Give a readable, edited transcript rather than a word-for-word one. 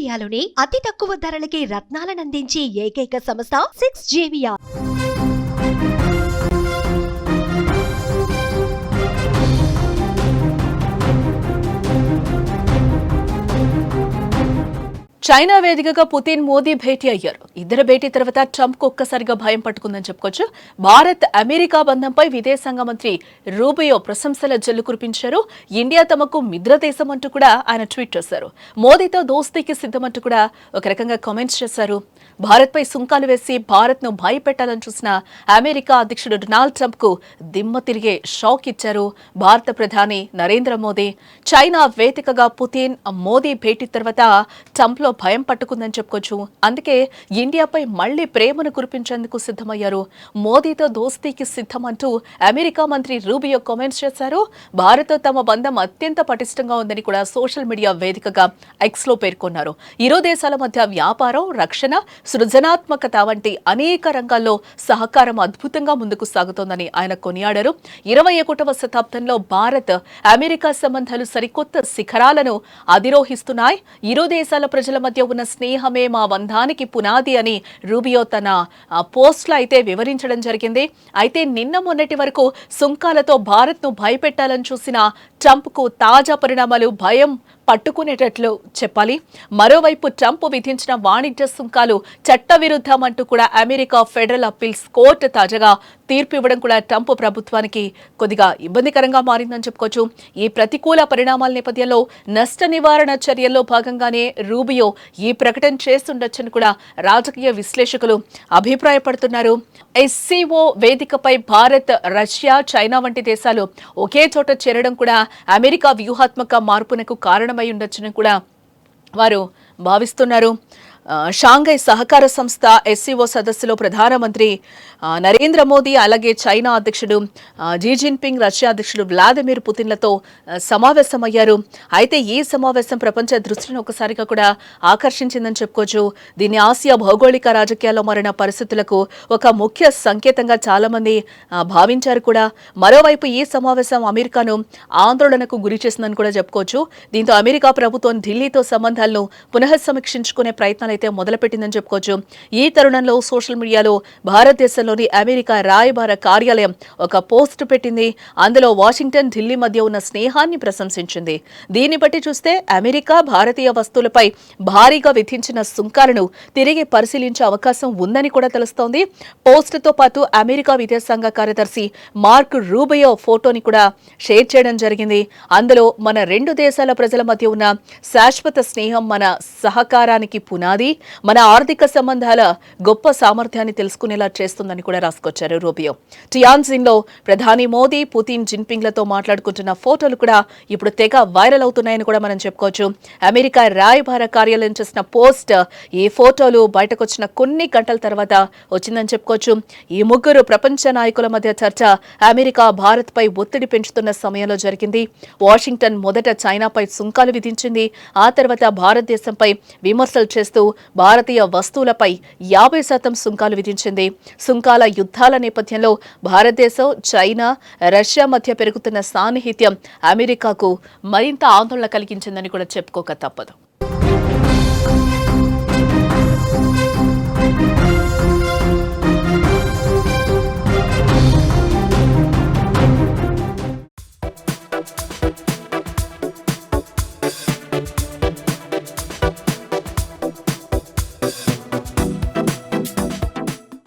ఇండియాలోనే అతి తక్కువ ధరలకి రత్నాలనందించే ఏకైక సంస్థ 6JVR. చైనా వేదికగా పుతిన్ మోదీ భేటీ అయ్యారు. ఇద్దరు భేటీ తర్వాత ట్రంప్ కు ఒక్కసారిగా భయం పట్టుకుందని చెప్పుకోవచ్చు. భారత్ అమెరికా బంధంపై విదేశాంగ మంత్రి రూబియో ప్రశంసల జల్లు కురిపించారు. ఇండియా తమకు మిత్రదేశం అంటూ కూడా ఆయన ట్వీట్ చేశారు. మోదీతో దోస్తీకి సిద్ధమంటూ కూడా ఒక రకంగా కామెంట్స్ చేశారు. భారత్ పై సుంకాలు వేసి భారత్ ను భయపెట్టాలని చూసిన అమెరికా అధ్యక్షుడు డొనాల్డ్ ట్రంప్ కు దిమ్మ తిరిగే షాక్ ఇచ్చారు భారత ప్రధాని నరేంద్ర మోదీ. చైనా వేదికగా పుతిన్ మోదీ భేటీ తర్వాత ట్రంప్ లో భయం పట్టుకుందని చెప్పుకోవచ్చు. అందుకే ఇండియాపై మళ్లీ ప్రేమను కురిపించేందుకు సిద్ధమయ్యారు. మోదీతో దోస్తీకి సిద్ధమంటూ అమెరికా మంత్రి రూబియో కామెంట్స్ చేశారు. భారత్ తమ బంధం అత్యంత పటిష్టంగా ఉందని కూడా సోషల్ మీడియా వేదికగా ఎక్స్ లో పేర్కొన్నారు. ఇరు దేశాల మధ్య వ్యాపారం, రక్షణ, సృజనాత్మకత వంటి అనేక రంగాల్లో సహకారం అద్భుతంగా ముందుకు సాగుతోందని ఆయన కొనియాడారు. 21వ శతాబ్దంలో భారత్ అమెరికా సంబంధాలు సరికొత్త శిఖరాలను అధిరోహిస్తున్నాయి. ఇరు దేశాల ప్రజల మధ్య ఉన్న స్నేహమే మా బంధానికి పునాది అని రూబియో తన పోస్ట్లో అయితే వివరించడం జరిగింది. అయితే నిన్న మొన్నటి వరకు సుంకాలతో భారత్ ను భయపెట్టాలని చూసిన ట్రంప్ కు తాజా పరిణామాలు భయం పట్టుకునేటట్లు చెప్పాలి. మరోవైపు ట్రంప్ విధించిన వాణిజ్య సుంకాలు చట్టవిరుద్ధం అంటూ కూడా అమెరికా ఫెడరల్ అప్పీల్స్ కోర్టు తాజాగా తీర్పు ఇవ్వడం కూడా ట్రంప్ ప్రభుత్వానికి కొద్దిగా ఇబ్బందికరంగా మారిందని చెప్పుకోవచ్చు. ఈ ప్రతికూల పరిణామాల నేపథ్యంలో నష్ట నివారణ చర్యల్లో భాగంగానే రూబియో ఈ ప్రకటన చేస్తుండొచ్చని కూడా రాజకీయ విశ్లేషకులు అభిప్రాయపడుతున్నారు. ఎస్సీఓ వేదికపై భారత్, రష్యా, చైనా వంటి దేశాలు ఒకే చోట చేరడం కూడా అమెరికా వ్యూహాత్మక మార్పునకు కారణమై ఉండొచ్చని కూడా వారు భావిస్తున్నారు. షాంఘై సహకార సంస్థ ఎస్సీఓ సదస్సులో ప్రధానమంత్రి నరేంద్ర మోదీ, అలాగే చైనా అధ్యక్షుడు జీ జిన్పింగ్, రష్యా అధ్యక్షుడు వ్లాదిమిర్ పుతిన్లతో సమావేశమయ్యారు. అయితే ఈ సమావేశం ప్రపంచ దృష్టిని ఒకసారిగా కూడా ఆకర్షించిందని చెప్పుకోవచ్చు. దీన్ని ఆసియా భౌగోళిక రాజకీయాల్లో మారిన పరిస్థితులకు ఒక ముఖ్య సంకేతంగా చాలా మంది భావించారు కూడా. మరోవైపు ఈ సమావేశం అమెరికాను ఆందోళనకు గురి చేసిందని కూడా చెప్పుకోవచ్చు. దీంతో అమెరికా ప్రభుత్వం ఢిల్లీతో సంబంధాలను పునఃసమీక్షించుకునే ప్రయత్నాలు అయితే మొదలుపెట్టిందని చెప్పుకోవచ్చు. ఈ తరుణంలో సోషల్ మీడియాలో భారతదేశంలోని అమెరికా రాయబార కార్యాలయం ఒక పోస్ట్ పెట్టింది. అందులో వాషింగ్టన్, ఢిల్లీ మధ్య ఉన్న స్నేహాన్ని ప్రశంసించింది. దీన్ని బట్టి చూస్తే అమెరికా భారతీయ వస్తువులపై భారీగా విధించిన సుంకాలను తిరిగి పరిశీలించే అవకాశం ఉందని కూడా తెలుస్తోంది. పోస్టుతో పాటు అమెరికా విదేశాంగ కార్యదర్శి మార్క్ రూబియో ఫోటోని కూడా షేర్ చేయడం జరిగింది. అందులో మన రెండు దేశాల ప్రజల మధ్య ఉన్న శాశ్వత స్నేహం మన సహకారానికి పునాది, మన ఆర్థిక సంబంధాల గొప్ప సామర్థ్యాన్ని తెలుసుకునేలా చేస్తుందని కూడా రాసుకొచ్చారు రూబియో. టియాన్జిన్ లో ప్రధాని మోదీ, పుతిన్, జిన్పింగ్లతో మాట్లాడుకుంటున్న ఫోటోలు కూడా ఇప్పుడు తెగ వైరల్ అవుతున్నాయని కూడా మనం చెప్పుకోవచ్చు. అమెరికా రాయబార కార్యాలయం చేసిన పోస్ట్, ఈ ఫోటోలు బయటకొచ్చిన కొన్ని గంటల తర్వాత వచ్చిందని చెప్పుకోవచ్చు. ఈ ముగ్గురు ప్రపంచ నాయకుల మధ్య చర్చ అమెరికా భారత్ పై ఒత్తిడి పెంచుతున్న సమయంలో జరిగింది. వాషింగ్టన్ మొదట చైనాపై సుంకాలు విధించింది. ఆ తర్వాత భారతదేశంపై విమర్శలు చేస్తూ భారతీయ వస్తువులపై 50% సుంకాలు విధించింది. సుంకాల యుద్ధాల నేపథ్యంలో భారతదేశం, చైనా, రష్యా మధ్య పెరుగుతున్న సాన్నిహిత్యం అమెరికాకు మరింత ఆందోళన కలిగించిందని కూడా చెప్పుకోక తప్పదు.